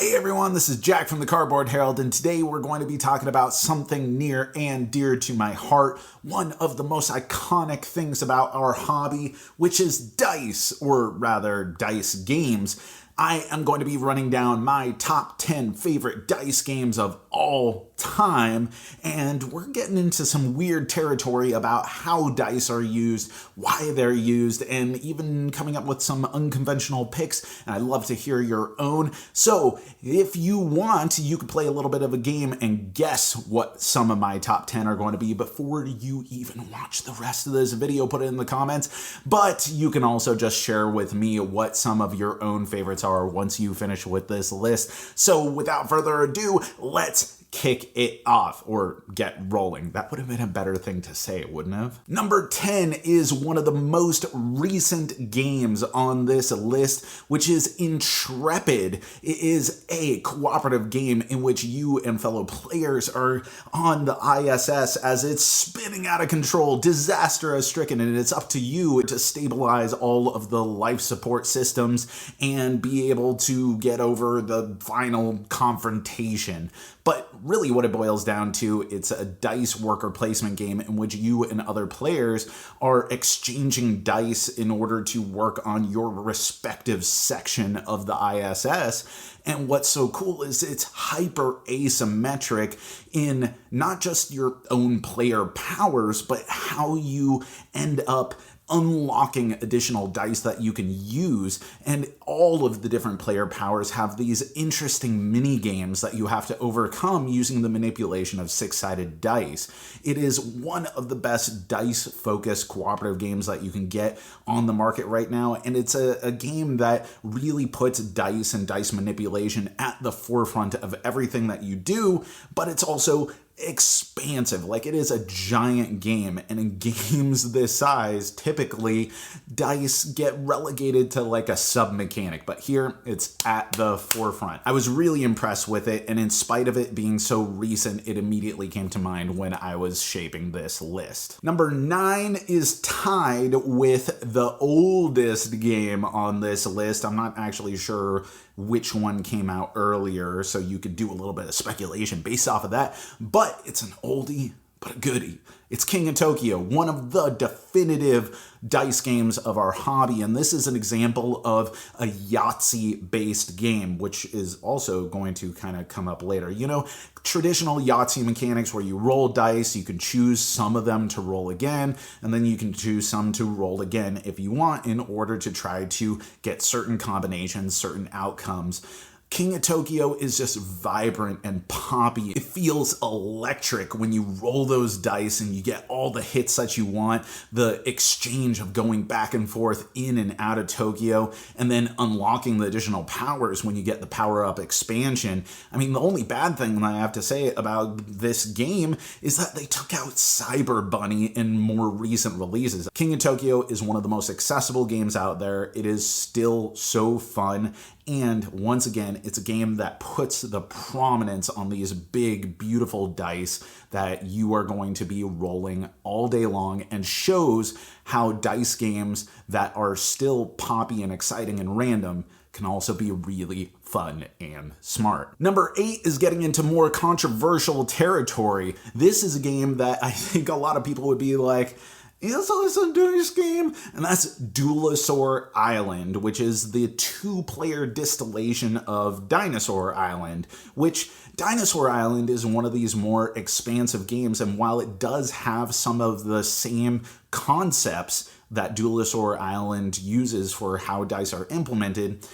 Hey everyone, this is Jack from the Cardboard Herald, and today we're going to be talking about something near and dear to my heart, one of the most iconic things about our hobby, which is dice, or rather dice games. I am going to be running down my top 10 favorite dice games of all time, and we're getting into some weird territory about how dice are used, why they're used, and even coming up with some unconventional picks, and I'd love to hear your own. So if you want, you could play a little bit of a game and guess what some of my top 10 are going to be before you even watch the rest of this video. Put it in the comments, but you can also just share with me what some of your own favorites are once you finish with this list. So without further ado, let's kick it off, or get rolling. That would have been a better thing to say, wouldn't have? Number 10 is one of the most recent games on this list, which is Intrepid. It is a cooperative game in which you and fellow players are on the ISS as it's spinning out of control, disaster has stricken, and it's up to you to stabilize all of the life support systems and be able to get over the final confrontation. But really what it boils down to, it's a dice worker placement game in which you and other players are exchanging dice in order to work on your respective section of the ISS. And what's so cool is it's hyper asymmetric in not just your own player powers, but how you end up unlocking additional dice that you can use, and all of the different player powers have these interesting mini games that you have to overcome using the manipulation of six-sided dice. It is one of the best dice-focused cooperative games that you can get on the market right now, and it's a game that really puts dice and dice manipulation at the forefront of everything that you do, but it's also expansive. Like, it is a giant game, and in games this size, typically dice get relegated to like a sub-mechanic, but here it's at the forefront. I was really impressed with it, and in spite of it being so recent, it immediately came to mind when I was shaping this list. Number 9 is tied with the oldest game on this list. I'm not actually sure which one came out earlier, so you could do a little bit of speculation based off of that, but it's an oldie but a goodie. It's King of Tokyo, one of the definitive dice games of our hobby, and this is an example of a Yahtzee-based game, which is also going to kind of come up later. You know, traditional Yahtzee mechanics where you roll dice, you can choose some of them to roll again, and then you can choose some to roll again if you want in order to try to get certain combinations, certain outcomes. King of Tokyo is just vibrant and poppy. It feels electric when you roll those dice and you get all the hits that you want, the exchange of going back and forth in and out of Tokyo, and then unlocking the additional powers when you get the power-up expansion. I mean, the only bad thing that I have to say about this game is that they took out Cyber Bunny in more recent releases. King of Tokyo is one of the most accessible games out there. It is still so fun. And once again, it's a game that puts the prominence on these big, beautiful dice that you are going to be rolling all day long, and shows how dice games that are still poppy and exciting and random can also be really fun and smart. Number 8 is getting into more controversial territory. This is a game that I think a lot of people would be like, is this a dice game? And that's Duelosaur Island, which is the 2-player distillation of Dinosaur Island, which Dinosaur Island is one of these more expansive games, and while it does have some of the same concepts that Duelosaur Island uses for how dice are implemented,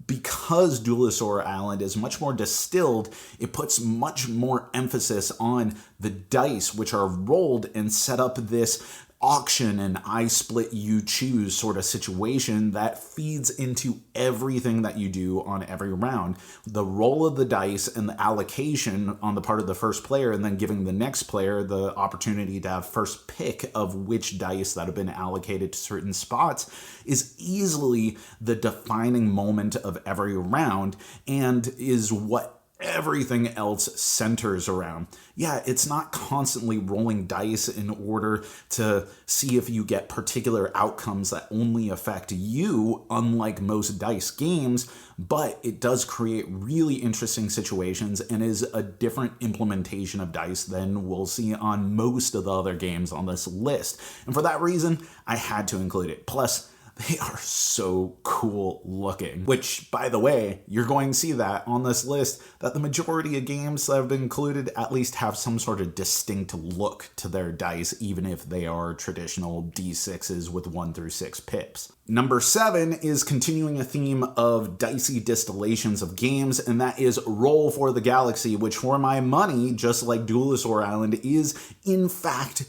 because Duelosaur Island is much more distilled, it puts much more emphasis on the dice, which are rolled and set up this auction and I split you choose sort of situation that feeds into everything that you do on every round. The roll of the dice and the allocation on the part of the first player, and then giving the next player the opportunity to have first pick of which dice that have been allocated to certain spots, is easily the defining moment of every round, and is what everything else centers around. Yeah, it's not constantly rolling dice in order to see if you get particular outcomes that only affect you, unlike most dice games, but it does create really interesting situations and is a different implementation of dice than we'll see on most of the other games on this list. And for that reason, I had to include it. Plus, they are so cool looking, which, by the way, you're going to see that on this list, that the majority of games that have been included at least have some sort of distinct look to their dice, even if they are traditional D6s with 1 through 6 pips. Number 7 is continuing a theme of dicey distillations of games, and that is Roll for the Galaxy, which for my money, just like Duelosaur Island, is in fact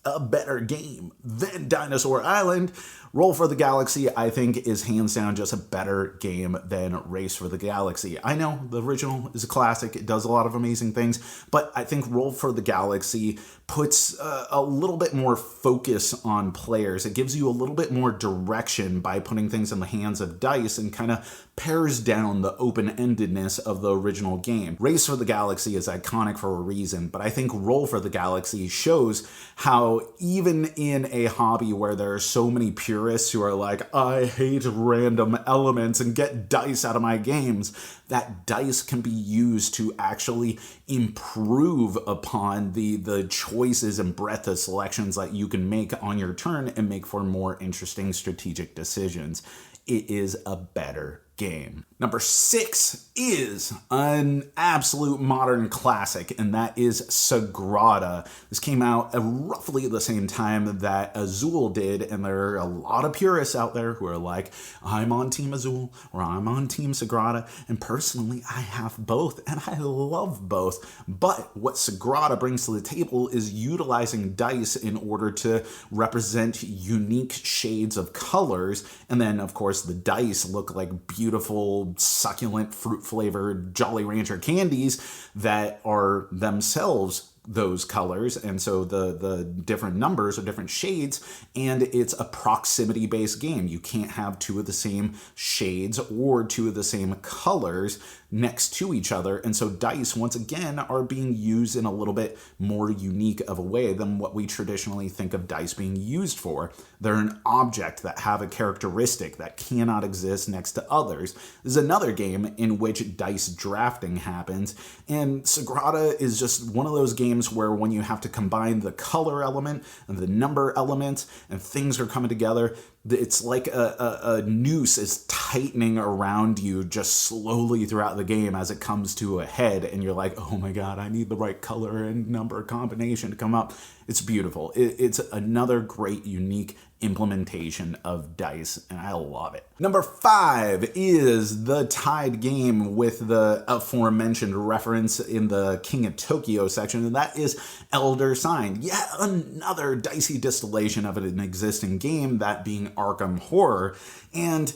a better game than Dinosaur Island. Roll for the Galaxy, I think, is hands down just a better game than Race for the Galaxy. I know the original is a classic, it does a lot of amazing things, but I think Roll for the Galaxy puts a little bit more focus on players. It gives you a little bit more direction by putting things in the hands of dice and kind of pares down the open-endedness of the original game. Race for the Galaxy is iconic for a reason, but I think Roll for the Galaxy shows how even in a hobby where there are so many purists who are like, I hate random elements and get dice out of my games, that dice can be used to actually improve upon the choices and breadth of selections that you can make on your turn and make for more interesting strategic decisions. It is a better game. Number 6 is an absolute modern classic, and that is Sagrada. This came out at roughly the same time that Azul did, and there are a lot of purists out there who are like, I'm on Team Azul or I'm on Team Sagrada, and personally I have both, and I love both. But what Sagrada brings to the table is utilizing dice in order to represent unique shades of colors, and then of course the dice look like beautiful, succulent, fruit-flavored Jolly Rancher candies that are themselves those colors, and so the different numbers are different shades, and it's a proximity-based game. You can't have two of the same shades or two of the same colors next to each other, and so dice, once again, are being used in a little bit more unique of a way than what we traditionally think of dice being used for. They're an object that have a characteristic that cannot exist next to others. This is another game in which dice drafting happens, and Sagrada is just one of those games where when you have to combine the color element and the number element and things are coming together, it's like a noose is tightening around you just slowly throughout the game as it comes to a head, and you're like, oh my god, I need the right color and number combination to come up. It's beautiful. It's another great, unique implementation of dice, and I love it. Number 5 is the tied game with the aforementioned reference in the King of Tokyo section, and that is Elder Sign. Yet another dicey distillation of an existing game, that being Arkham Horror. And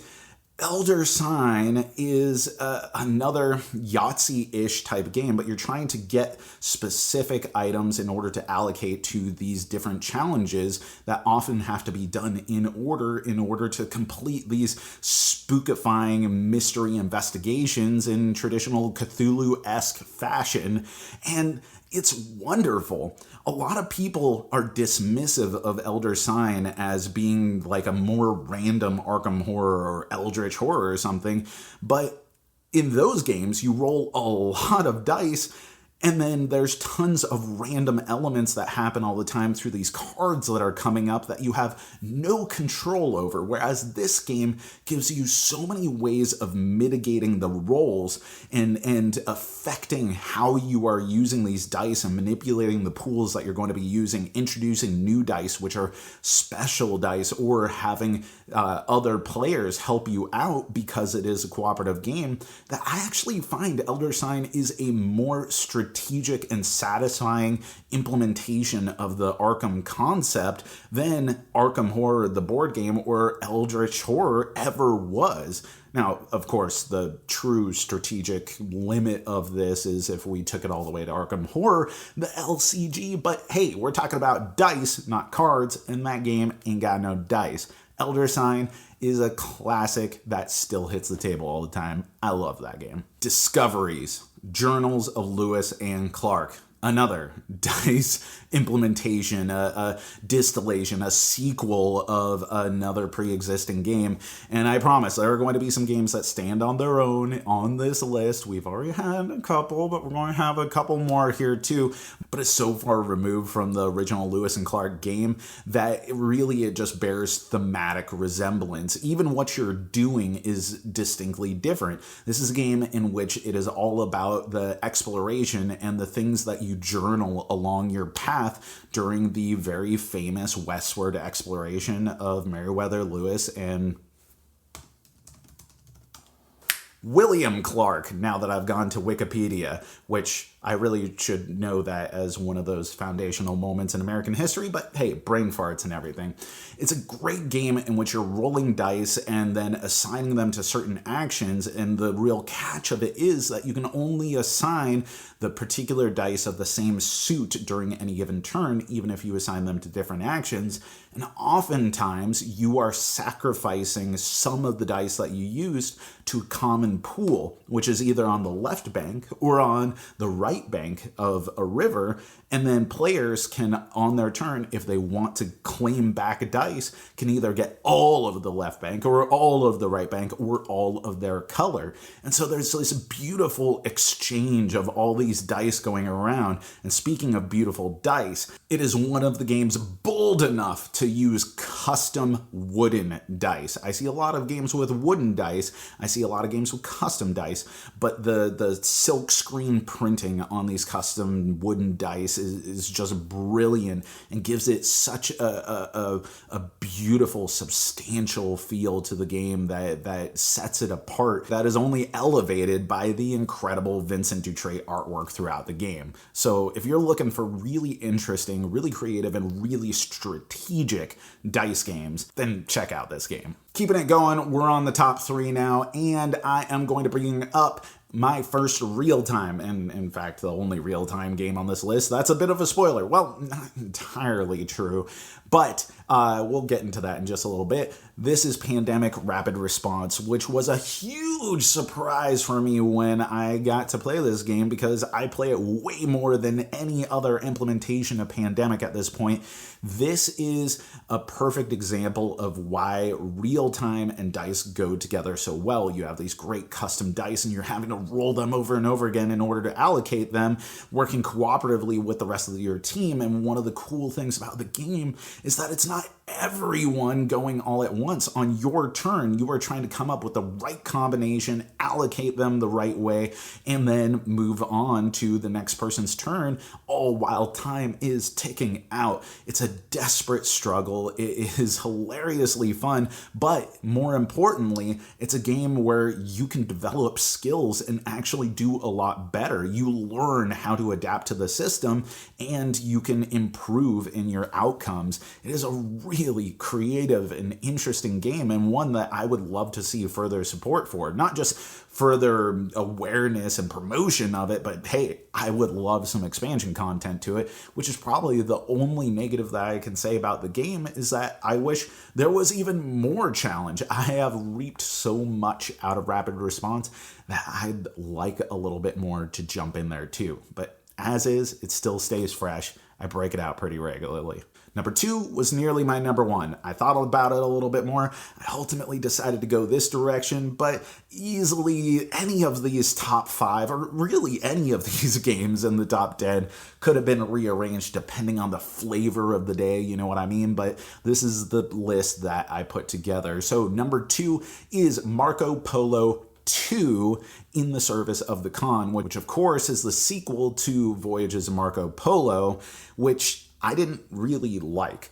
Elder Sign is another Yahtzee-ish type game, but you're trying to get specific items in order to allocate to these different challenges that often have to be done in order to complete these spookifying mystery investigations in traditional Cthulhu-esque fashion. And it's wonderful. A lot of people are dismissive of Elder Sign as being like a more random Arkham Horror or Eldritch Horror or something, but in those games, you roll a lot of dice, and then there's tons of random elements that happen all the time through these cards that are coming up that you have no control over, whereas this game gives you so many ways of mitigating the rolls and affecting how you are using these dice and manipulating the pools that you're going to be using, introducing new dice, which are special dice, or having other players help you out because it is a cooperative game, that I actually find Elder Sign is a more strategic and satisfying implementation of the Arkham concept than Arkham Horror, the board game, or Eldritch Horror ever was. Now, of course, the true strategic limit of this is if we took it all the way to Arkham Horror, the LCG, but hey, we're talking about dice, not cards, and that game ain't got no dice. Elder Sign is a classic that still hits the table all the time. I love that game. Discoveries. Journals of Lewis and Clark. Another DICE implementation, a distillation, a sequel of another pre-existing game. And I promise there are going to be some games that stand on their own on this list. We've already had a couple, but we're going to have a couple more here too. But it's so far removed from the original Lewis and Clark game that it just bears thematic resemblance. Even what you're doing is distinctly different. This is a game in which it is all about the exploration and the things that you journal along your path during the very famous westward exploration of Meriwether Lewis and William Clark, now that I've gone to Wikipedia, which I really should know that as one of those foundational moments in American history, but hey, brain farts and everything. It's a great game in which you're rolling dice and then assigning them to certain actions, and the real catch of it is that you can only assign the particular dice of the same suit during any given turn, even if you assign them to different actions. And oftentimes, you are sacrificing some of the dice that you used to a common pool, which is either on the left bank or on the right bank of a river. And then players can, on their turn, if they want to claim back a dice, can either get all of the left bank or all of the right bank or all of their color. And so there's this beautiful exchange of all these dice going around. And speaking of beautiful dice, it is one of the games bold enough to use custom wooden dice. I see a lot of games with wooden dice. I see a lot of games with custom dice, but the silk screen printing on these custom wooden dice is just brilliant and gives it such a beautiful, substantial feel to the game that sets it apart. That is only elevated by the incredible Vincent Dutrait artwork throughout the game. So if you're looking for really interesting, really creative, and really strategic dice games, then check out this game. Keeping it going, we're on the top 3 now, and I am going to bring up my first real-time, and in fact, the only real-time game on this list. That's a bit of a spoiler. Well, not entirely true, but we'll get into that in just a little bit. This is Pandemic Rapid Response, which was a huge surprise for me when I got to play this game because I play it way more than any other implementation of Pandemic at this point. This is a perfect example of why real-time and dice go together so well. You have these great custom dice and you're having to roll them over and over again in order to allocate them, working cooperatively with the rest of your team. And one of the cool things about the game is that it's not everyone going all at once. On your turn, you are trying to come up with the right combination, allocate them the right way, and then move on to the next person's turn, all while time is ticking out. It's a desperate struggle. It is hilariously fun, but more importantly, it's a game where you can develop skills and actually do a lot better. You learn how to adapt to the system, and you can improve in your outcomes. It is a really creative and interesting game, and one that I would love to see further support for. Not just further awareness and promotion of it, but hey, I would love some expansion content to it, which is probably the only negative that I can say about the game, is that I wish there was even more challenge. I have reaped so much out of Rapid Response that I'd like a little bit more to jump in there too. But as is, it still stays fresh. I break it out pretty regularly. Number 2 was nearly my number 1. I thought about it a little bit more. I ultimately decided to go this direction, but easily any of these top 5, or really any of these games in the top 10, could have been rearranged depending on the flavor of the day, you know what I mean? But this is the list that I put together. So number 2 is Marco Polo II, In the Service of the Khan, which of course is the sequel to Voyages of Marco Polo, which I didn't really like,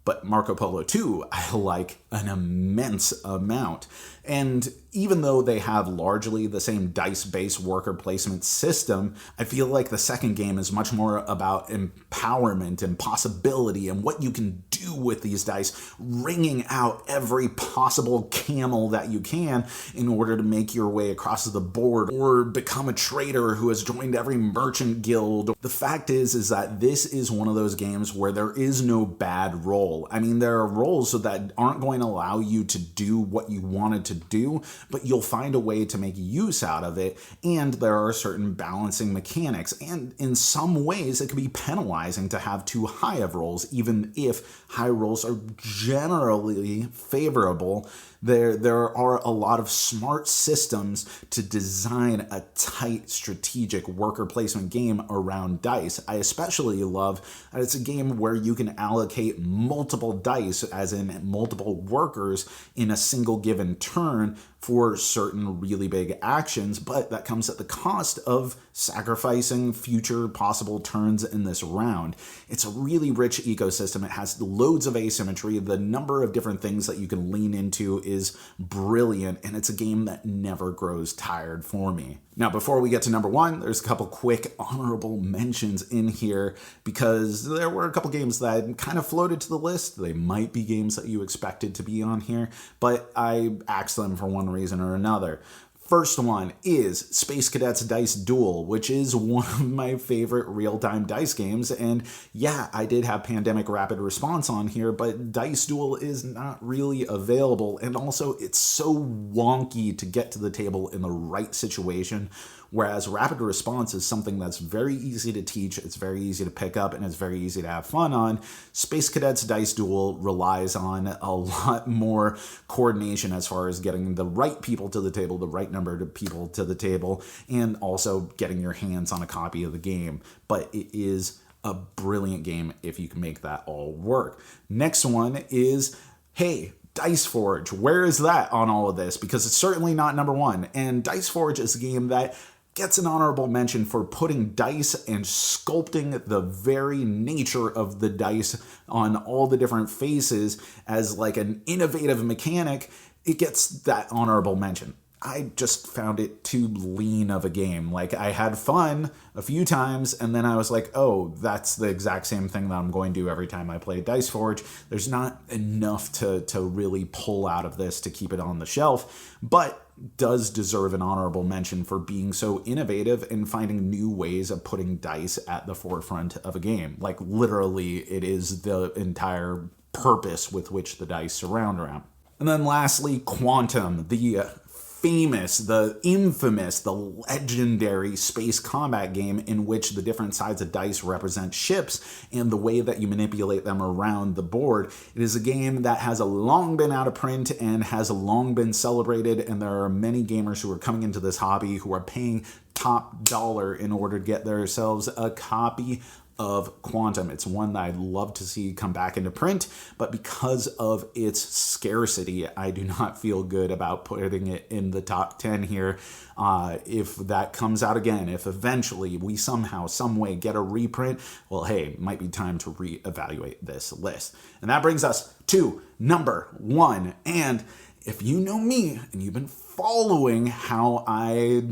but Marco Polo II I like an immense amount. And even though they have largely the same dice-based worker placement system, I feel like the second game is much more about empowerment and possibility and what you can do with these dice, wringing out every possible camel that you can in order to make your way across the board or become a trader who has joined every merchant guild. The fact is that this is one of those games where there is no bad roll. roll. I mean, there are rolls that aren't going to allow you to do what you wanted to do, but you'll find a way to make use out of it, and there are certain balancing mechanics, and in some ways it can be penalizing to have too high of rolls, even if high rolls are generally favorable. There are a lot of smart systems to design a tight strategic worker placement game around dice. I especially love that it's a game where you can allocate multiple dice, as in multiple workers, in a single given turn for certain really big actions, but that comes at the cost of sacrificing future possible turns in this round. It's a really rich ecosystem. It has loads of asymmetry. The number of different things that you can lean into is brilliant, and it's a game that never grows tired for me. Now, before we get to number one, there's a couple quick honorable mentions in here because there were a couple games that kind of floated to the list. They might be games that you expected to be on here, but I axed them for one reason or another. First one is Space Cadets Dice Duel, which is one of my favorite real-time dice games. And yeah, I did have Pandemic Rapid Response on here, but Dice Duel is not really available. And also, it's so wonky to get to the table in the right situation. Whereas Rapid Response is something that's very easy to teach, it's very easy to pick up, and it's very easy to have fun on. Space Cadets Dice Duel relies on a lot more coordination as far as getting the right people to the table, the right number of people to the table, and also getting your hands on a copy of the game. But it is a brilliant game if you can make that all work. Next one is, hey, Dice Forge. Where is that on all of this? Because it's certainly not number one. And Dice Forge is a game that gets an honorable mention for putting dice and sculpting the very nature of the dice on all the different faces as like an innovative mechanic. It gets that honorable mention. I just found it too lean of a game. Like, I had fun a few times, and then I was like, oh, that's the exact same thing that I'm going to do every time I play Dice Forge. There's not enough to really pull out of this to keep it on the shelf, but does deserve an honorable mention for being so innovative and finding new ways of putting dice at the forefront of a game. Like, literally, it is the entire purpose with which the dice surround around. And then lastly, Quantum, the famous, the infamous, the legendary space combat game in which the different sides of dice represent ships and the way that you manipulate them around the board. It is a game that has long been out of print and has long been celebrated, and there are many gamers who are coming into this hobby who are paying top dollar in order to get themselves a copy of Quantum. It's one that I'd love to see come back into print, but because of its scarcity, I do not feel good about putting it in the top 10 here. If that comes out again, if eventually we somehow, some way get a reprint, well, hey, it might be time to reevaluate this list. And that brings us to number one. And if you know me and you've been following how I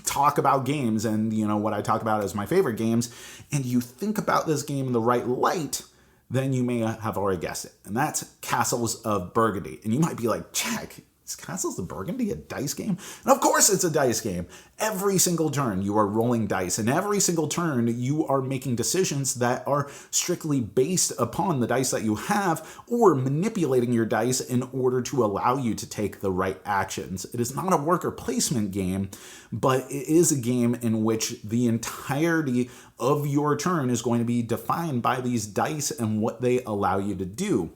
talk about games and, you know, what I talk about as my favorite games, and you think about this game in the right light, then you may have already guessed it. And that's Castles of Burgundy. And you might be like, Jack, is Castles of Burgundy a dice game? And of course it's a dice game. Every single turn you are rolling dice, and every single turn you are making decisions that are strictly based upon the dice that you have, or manipulating your dice in order to allow you to take the right actions. It is not a worker placement game, but it is a game in which the entirety of your turn is going to be defined by these dice and what they allow you to do.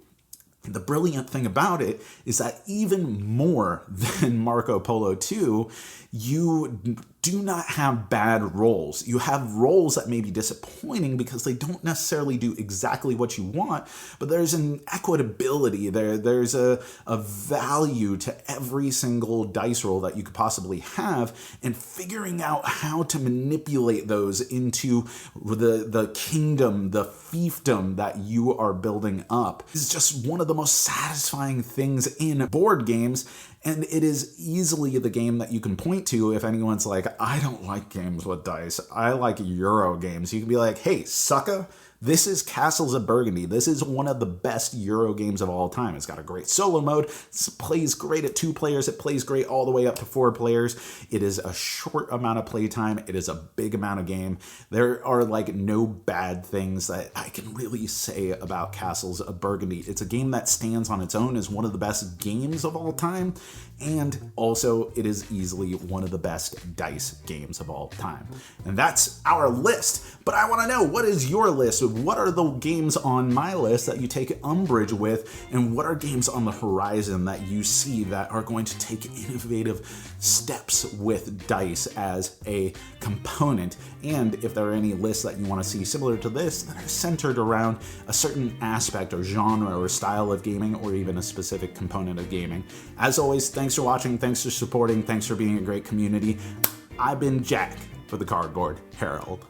The brilliant thing about it is that even more than Marco Polo II, you do not have bad rolls. You have rolls that may be disappointing because they don't necessarily do exactly what you want, but there's an equitability there. There's a value to every single dice roll that you could possibly have, and figuring out how to manipulate those into the kingdom, the fiefdom that you are building up is just one of the most satisfying things in board games. And it is easily the game that you can point to if anyone's like, I don't like games with dice, I like Euro games. You can be like, hey, sucker, this is Castles of Burgundy. This is one of the best Euro games of all time. It's got a great solo mode. It plays great at 2 players. It plays great all the way up to 4 players. It is a short amount of playtime. It is a big amount of game. There are like no bad things that I can really say about Castles of Burgundy. It's a game that stands on its own as one of the best games of all time. And also, it is easily one of the best dice games of all time. And that's our list. But I want to know, what is your list? What are the games on my list that you take umbrage with? And what are games on the horizon that you see that are going to take innovative steps with dice as a component? And if there are any lists that you want to see similar to this that are centered around a certain aspect or genre or style of gaming, or even a specific component of gaming. As always, thanks for watching, thanks for supporting, thanks for being a great community. I've been Jack for the Cardboard Herald.